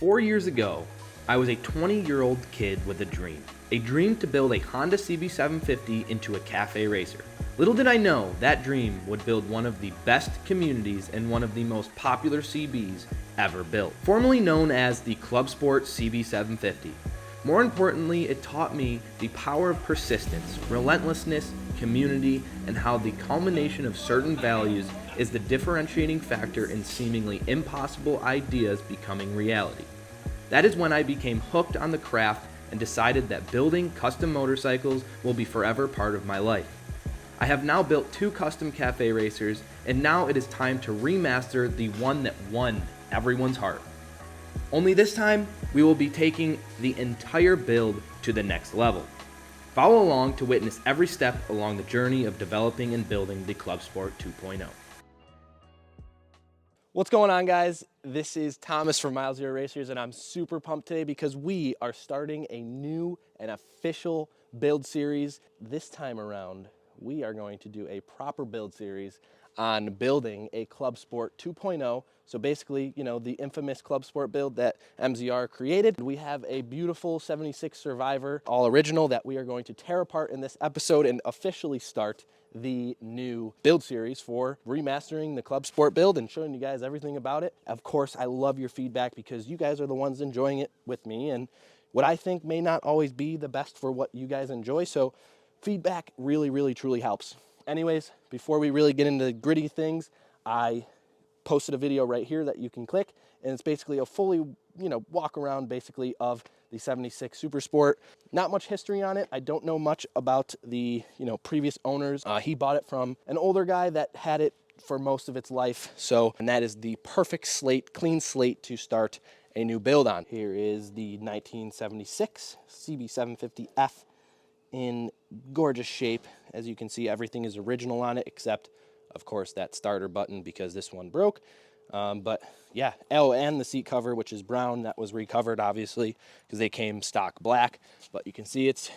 4 years ago, I was a 20-year-old kid with a dream to build a Honda CB750 into a cafe racer. Little did I know that dream would build one of the best communities and one of the most popular CBs ever built, formerly known as the ClubSport CB750. More importantly, it taught me the power of persistence, relentlessness, community, and how the culmination of certain values is the differentiating factor in seemingly impossible ideas becoming reality. That is when I became hooked on the craft and decided that building custom motorcycles will be forever part of my life. I have now built 2 custom cafe racers, and now it is time to remaster the one that won everyone's heart. Only this time, we will be taking the entire build to the next level. Follow along to witness every step along the journey of developing and building the ClubSport 2.0. What's going on, guys? This is Thomas from milezero.racers, and I'm super pumped today because we are starting a new and official build series. This time around, we are going to do a proper build series on building a ClubSport 2.0. So basically, you know, the infamous ClubSport build that MZR created. We have a beautiful 76 Survivor, all original, that we are going to tear apart in this episode and officially start the new build series for remastering the ClubSport build and showing you guys everything about it. Of course, I love your feedback because you guys are the ones enjoying it with me, and what I think may not always be the best for what you guys enjoy. So feedback really, truly helps. Anyways, before we really get into gritty things, I posted a video right here that you can click, and it's basically a fully, walk around basically of the 76 Super Sport. Not much history on it. I don't know much about the, previous owners. He bought it from an older guy that had it for most of its life. And that is the perfect slate, clean slate to start a new build on. Here is the 1976 CB750F in gorgeous shape. As you can see, everything is original on it, except of course that starter button because this one broke. But yeah, and the seat cover, which is brown, that was recovered obviously because they came stock black, but you can see it's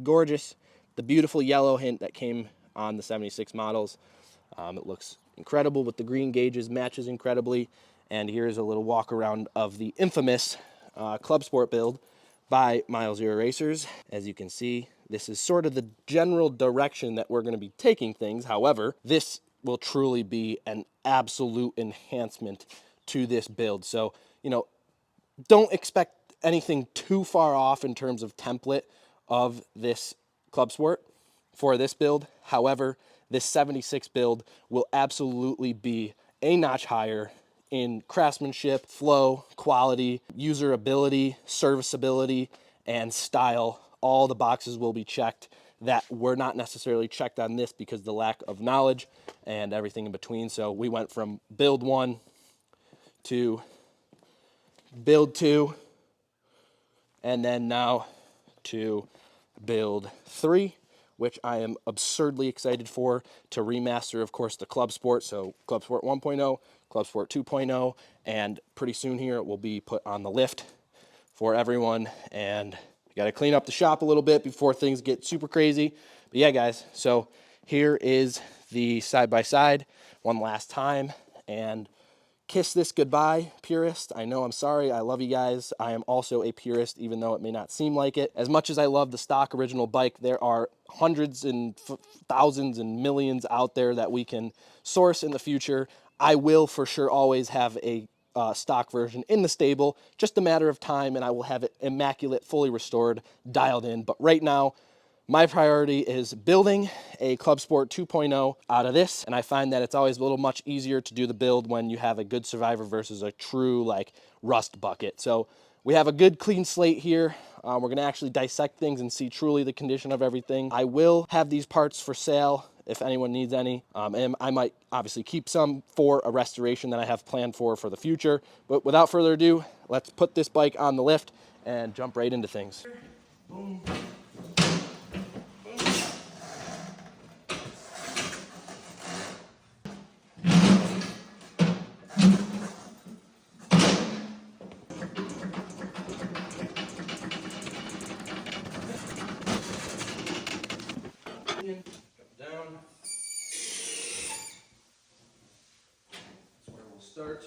gorgeous. The beautiful yellow hint that came on the 76 models. It looks incredible with the green gauges, matches incredibly. And here's a little walk around of the infamous ClubSport build by milezero.racers. As you can see, this is sort of the general direction that we're going to be taking things. However, this will truly be an absolute enhancement to this build. So, don't expect anything too far off in terms of template of this ClubSport for this build. However, this 76 build will absolutely be a notch higher in craftsmanship, flow, quality, usability, serviceability, and style. All the boxes will be checked that were not necessarily checked on this because of the lack of knowledge and everything in between. So we went from build 1 to build 2, and then now to build 3, which I am absurdly excited for, to remaster, of course, the ClubSport. So ClubSport 1.0, ClubSport 2.0, and pretty soon here it will be put on the lift for everyone. And you got to clean up the shop a little bit before things get super crazy. But yeah, guys, so here is the side-by-side one last time. And kiss this goodbye, purist. I know, I'm sorry. I love you guys. I am also a purist, even though it may not seem like it. As much as I love the stock original bike, there are hundreds and thousands and millions out there that we can source in the future. I will for sure always have a stock version in the stable, just a matter of time, and I will have it immaculate, fully restored, dialed in. But right now, my priority is building a ClubSport 2.0 out of this, and I find that it's always a little much easier to do the build when you have a good Survivor versus a true rust bucket. So we have a good clean slate here. We're going to actually dissect things and see truly the condition of everything. I will have these parts for sale if anyone needs any, and I might obviously keep some for a restoration that I have planned for the future. But without further ado, let's put this bike on the lift and jump right into things. Boom. Down. That's where we'll start.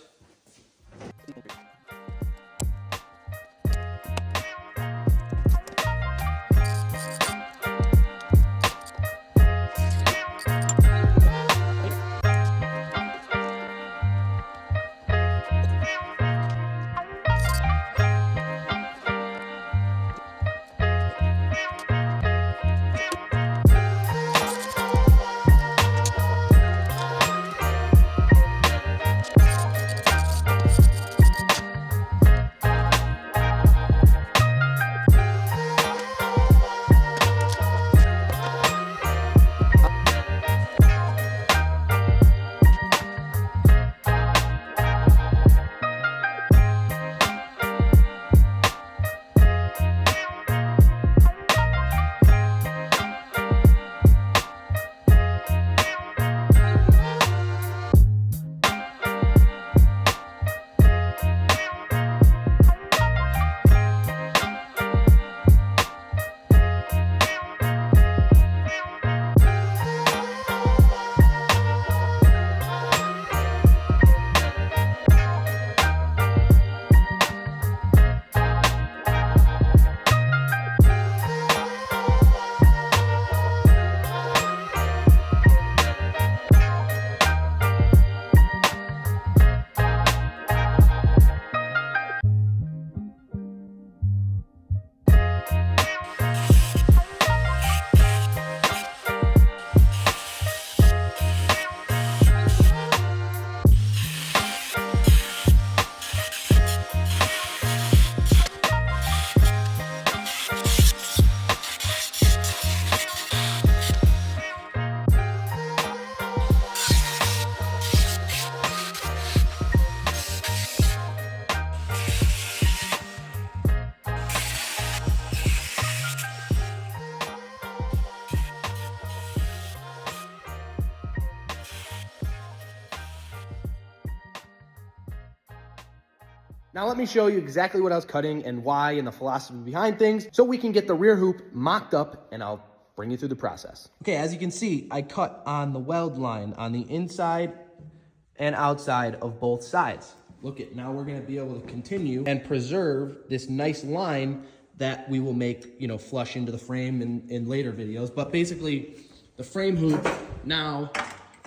Now let me show you exactly what I was cutting and why and the philosophy behind things so we can get the rear hoop mocked up, and I'll bring you through the process. Okay, as you can see, I cut on the weld line on the inside and outside of both sides. Look at, now we're gonna be able to continue and preserve this nice line that we will make, you know, flush into the frame in later videos. But basically, the frame hoop now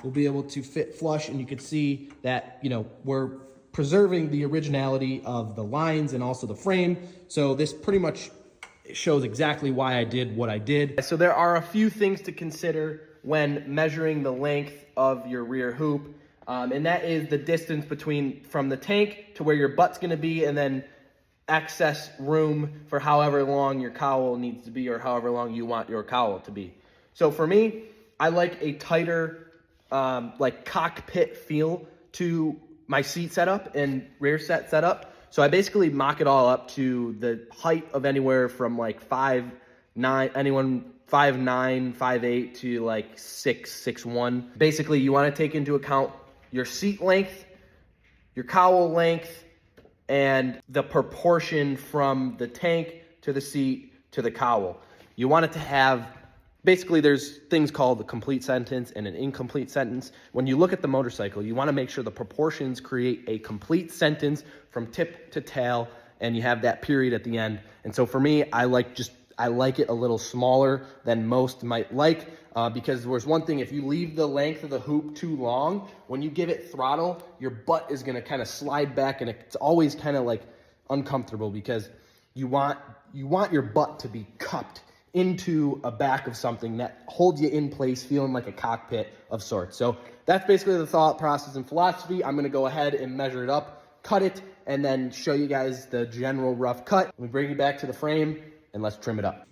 will be able to fit flush, and you can see that, you know, we're preserving the originality of the lines and also the frame. So this pretty much shows exactly why I did what I did. So there are a few things to consider when measuring the length of your rear hoop. And that is the distance from the tank to where your butt's gonna be, and then excess room for however long your cowl needs to be or however long you want your cowl to be. So for me, I like a tighter, like cockpit feel to my seat setup and rear set setup. So I basically mock it all up to the height of anywhere from like 5'9", 5'8" to like 6'1". Basically, you want to take into account your seat length, your cowl length, and the proportion from the tank to the seat to the cowl. You want it to have, basically there's things called a complete sentence and an incomplete sentence. When you look at the motorcycle, you want to make sure the proportions create a complete sentence from tip to tail, and you have that period at the end. And so for me, I like it a little smaller than most might like, because there's one thing, if you leave the length of the hoop too long, when you give it throttle, your butt is gonna kind of slide back, and it's always kind of like uncomfortable because you want your butt to be cupped into a back of something that holds you in place, feeling like a cockpit of sorts. So that's basically the thought process and philosophy. I'm gonna go ahead and measure it up, cut it, and then show you guys the general rough cut. Let me bring you back to the frame, and let's trim it up.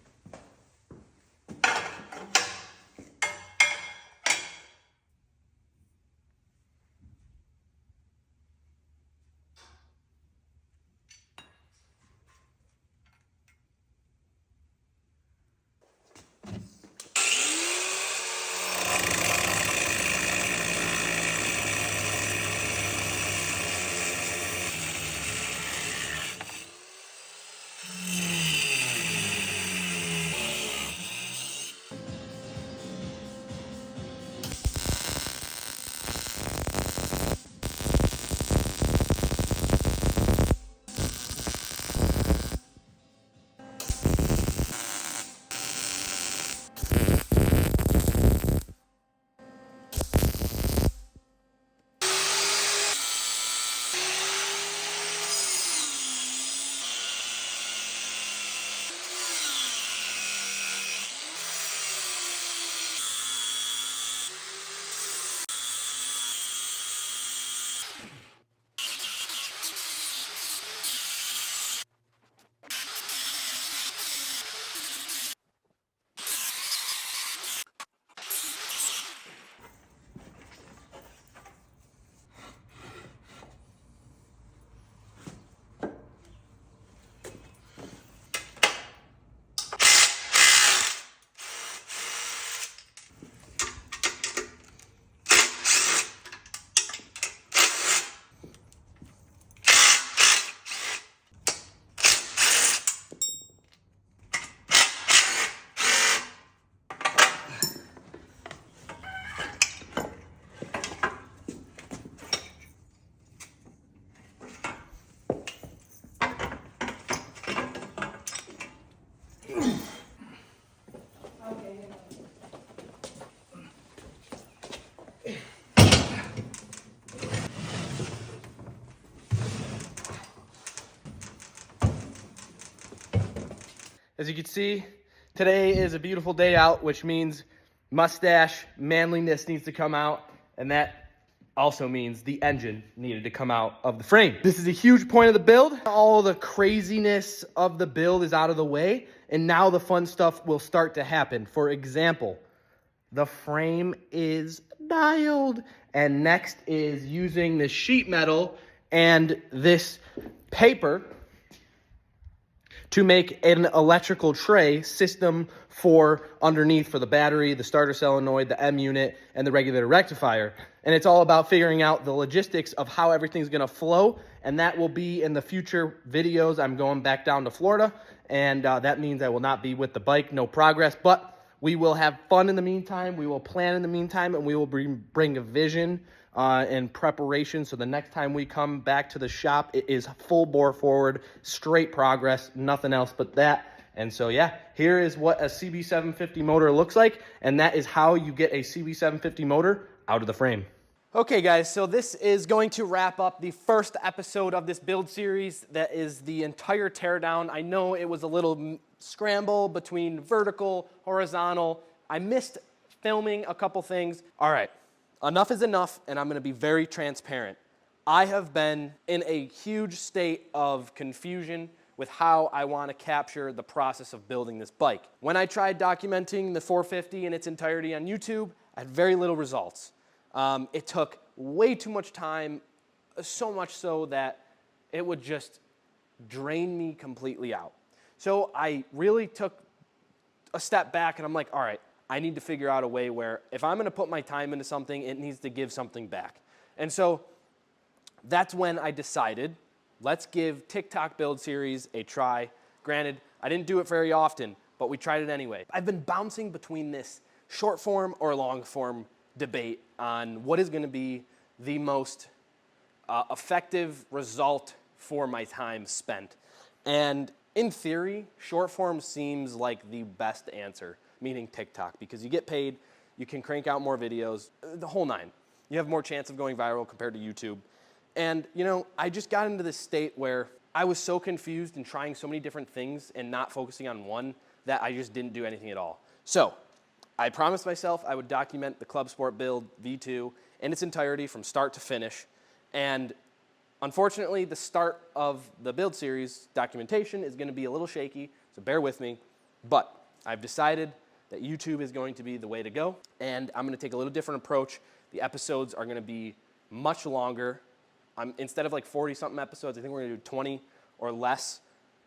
As you can see, today is a beautiful day out, which means mustache manliness needs to come out, and that also means the engine needed to come out of the frame. This is a huge point of the build. All the craziness of the build is out of the way, and now the fun stuff will start to happen. For example, the frame is dialed, and next is using this sheet metal and this paper to make an electrical tray system for underneath for the battery, the starter solenoid, the M unit, and the regulator rectifier. and it's all about figuring out the logistics of how everything's gonna flow, and that will be in the future videos. I'm going back down to Florida, and that means I will not be with the bike, no progress, but we will have fun in the meantime, we will plan in the meantime, and we will bring a vision and preparation, so the next time we come back to the shop, it is full bore forward, straight progress, nothing else but that. And so, yeah, here is what a CB750 motor looks like, and that is how you get a CB750 motor out of the frame. Okay, guys, so this is going to wrap up the first episode of this build series. That is the entire teardown. I know it was a little scramble between vertical, horizontal. I missed filming a couple things. All right, enough is enough, and I'm gonna be very transparent. I have been in a huge state of confusion with how I want to capture the process of building this bike. When I tried documenting the 450 in its entirety on YouTube, I had very little results. It took way too much time, so much so that it would just drain me completely out. So I really took a step back, and I'm like, all right, I need to figure out a way where if I'm gonna put my time into something, it needs to give something back. And so that's when I decided, let's give TikTok build series a try. Granted, I didn't do it very often, but we tried it anyway. I've been bouncing between this short form or long form debate on what is gonna be the most effective result for my time spent. And in theory, short form seems like the best answer, meaning TikTok, because you get paid, you can crank out more videos, the whole nine. You have more chance of going viral compared to YouTube. And, you know, I just got into this state where I was so confused and trying so many different things and not focusing on one that I just didn't do anything at all. So I promised myself I would document the ClubSport build V2 in its entirety from start to finish. And unfortunately, the start of the build series documentation is going to be a little shaky, so bear with me. But I've decided that YouTube is going to be the way to go, and I'm going to take a little different approach. The episodes are going to be much longer. Instead of like 40-something episodes, I think we're going to do 20 or less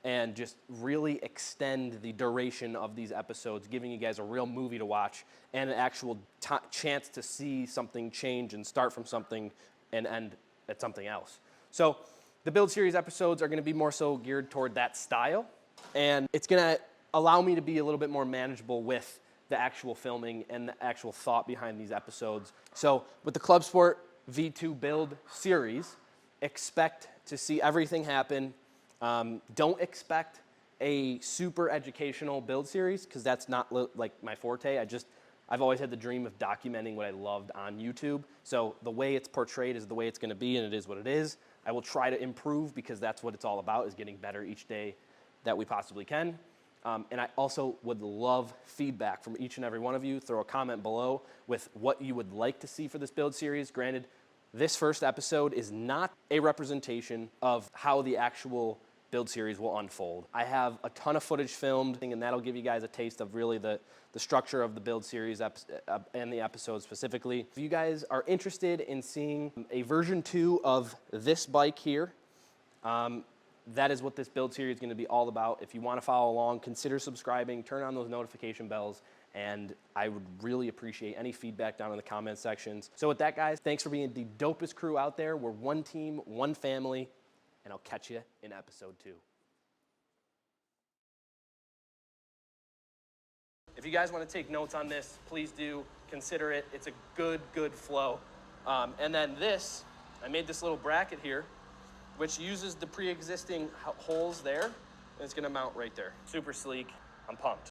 and just really extend the duration of these episodes, giving you guys a real movie to watch and an actual chance to see something change and start from something and end at something else. So the build series episodes are going to be more so geared toward that style, and it's going to allow me to be a little bit more manageable with the actual filming and the actual thought behind these episodes. So with the ClubSport V2 build series, expect to see everything happen. Don't expect a super educational build series, because that's not like my forte. I've always had the dream of documenting what I loved on YouTube. So the way it's portrayed is the way it's gonna be, and it is what it is. I will try to improve, because that's what it's all about, is getting better each day that we possibly can. And I also would love feedback from each and every one of you. Throw a comment below with what you would like to see for this build series. Granted, this first episode is not a representation of how the actual build series will unfold. I have a ton of footage filmed, and that'll give you guys a taste of really the structure of the build series and the episodes specifically. If you guys are interested in seeing a version 2 of this bike here, that is what this build series is going to be all about. If you want to follow along, consider subscribing, turn on those notification bells, and I would really appreciate any feedback down in the comment sections. So with that, guys, thanks for being the dopest crew out there. We're one team, one family, and I'll catch you in episode 2. If you guys want to take notes on this, please do. Consider it. It's a good flow. And then this, I made this little bracket here, which uses the pre-existing holes there, and it's gonna mount right there. Super sleek. I'm pumped.